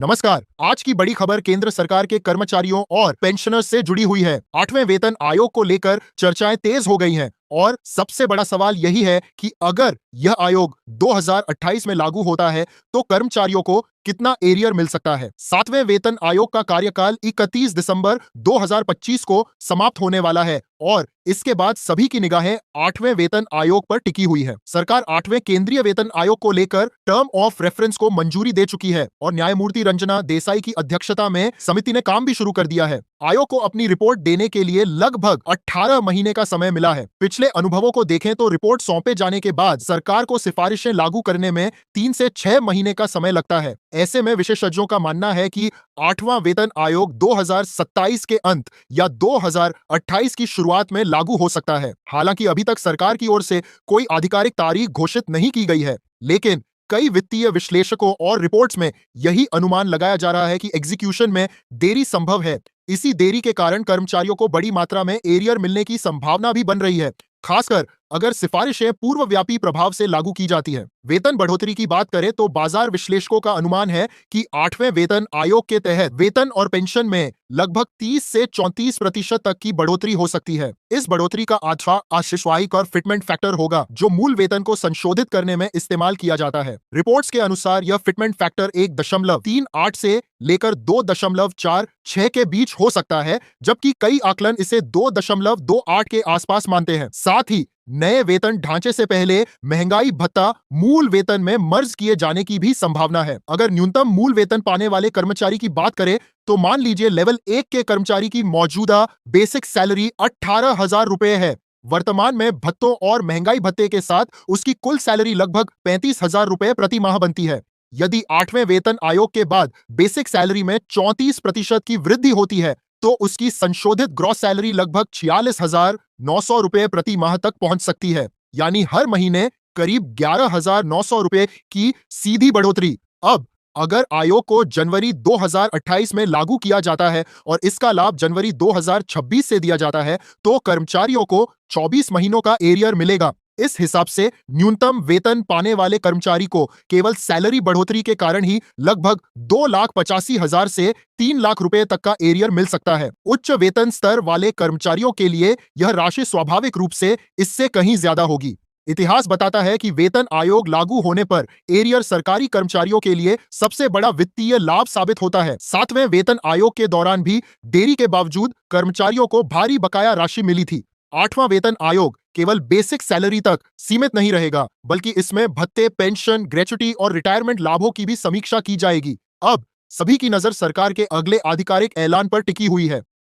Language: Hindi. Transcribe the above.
नमस्कार। आज की बड़ी खबर केंद्र सरकार के कर्मचारियों और पेंशनर्स से जुड़ी हुई है। 8वें वेतन आयोग को लेकर चर्चाएं तेज हो गई हैं और सबसे बड़ा सवाल यही है कि अगर यह आयोग 2028 में लागू होता है तो कर्मचारियों को कितना एरियर मिल सकता है। 7वें वेतन आयोग का कार्यकाल 31 दिसंबर 2025 को समाप्त होने वाला है और इसके बाद सभी की निगाहें 8वें वेतन आयोग पर टिकी हुई है। सरकार 8वें केंद्रीय वेतन आयोग को लेकर टर्म ऑफ रेफरेंस को मंजूरी दे चुकी है और न्यायमूर्ति रंजना देसाई की अध्यक्षता में समिति ने काम भी शुरू कर दिया है। आयोग को अपनी रिपोर्ट देने के लिए लगभग 18 महीने का समय मिला है। पिछले अनुभवों को देखें तो रिपोर्ट सौंपे जाने के बाद सरकार को सिफारिशें लागू करने में 3 से 6 महीने का समय लगता है। ऐसे में विशेषज्ञों का मानना है कि 8वां वेतन आयोग 2027 के अंत या 2028 की शुरुआत में लागू हो सकता है। हालांकि अभी तक सरकार की ओर से कोई आधिकारिक तारीख घोषित नहीं की गई है, लेकिन कई वित्तीय विश्लेषकों और रिपोर्ट्स में यही अनुमान लगाया जा रहा है कि एग्जीक्यूशन में देरी संभव है। इसी देरी के कारण कर्मचारियों को बड़ी मात्रा में एरियर मिलने की संभावना भी बन रही है, खासकर अगर सिफारिशें पूर्वव्यापी प्रभाव से लागू की जाती हैं। वेतन बढ़ोतरी की बात करें तो बाजार विश्लेषकों का अनुमान है कि 8वें वेतन आयोग के तहत वेतन और पेंशन में लगभग 30 से 34% तक की बढ़ोतरी हो सकती है। इस बढ़ोतरी का आधार आशिष्वाहिक और फिटमेंट फैक्टर होगा, जो मूल वेतन को संशोधित करने में इस्तेमाल किया जाता है। रिपोर्ट्स के अनुसार यह फिटमेंट फैक्टर 1.38 से लेकर 2.46 के बीच हो सकता है, जबकि कई आकलन इसे 2.28 के आसपास मानते हैं। साथ ही नए वेतन ढांचे से पहले महंगाई भत्ता मूल वेतन में मर्ज किए जाने की भी संभावना है। अगर न्यूनतम मूल वेतन पाने वाले कर्मचारी की बात करें तो मान लीजिए लेवल 1 के कर्मचारी की मौजूदा बेसिक सैलरी 18,000 रुपए है। वर्तमान में भत्तों और महंगाई भत्ते के साथ उसकी कुल सैलरी लगभग 35,000 रुपए प्रति माह बनती है। यदि 8वें वेतन आयोग के बाद बेसिक सैलरी में 34% की वृद्धि होती है तो उसकी संशोधित ग्रॉस सैलरी लगभग 46,900 रुपए प्रति माह तक पहुंच सकती है, यानी हर महीने करीब 11,900 रुपए की सीधी बढ़ोतरी। अब अगर आयोग को जनवरी 2028 में लागू किया जाता है और इसका लाभ जनवरी 2026 से दिया जाता है तो कर्मचारियों को 24 महीनों का एरियर मिलेगा। इस हिसाब से न्यूनतम वेतन पाने वाले कर्मचारी को केवल सैलरी बढ़ोतरी के कारण ही लगभग 2,85,000 से 3 लाख रुपए तक का एरियर मिल सकता है। उच्च वेतन स्तर वाले कर्मचारियों के लिए यह राशि स्वाभाविक रूप से इससे कहीं ज्यादा होगी। इतिहास बताता है कि वेतन आयोग लागू होने पर एरियर सरकारी कर्मचारियों के लिए सबसे बड़ा वित्तीय लाभ साबित होता है। 7वें वेतन आयोग के दौरान भी देरी के बावजूद कर्मचारियों को भारी बकाया राशि मिली थी। 8वां वेतन आयोग केवल बेसिक सैलरी तक सीमित नहीं रहेगा, बल्कि इसमें भत्ते, पेंशन, ग्रेच्युटी और रिटायरमेंट लाभों की भी समीक्षा की जाएगी। अब सभी की नजर सरकार के अगले आधिकारिक ऐलान पर टिकी हुई है।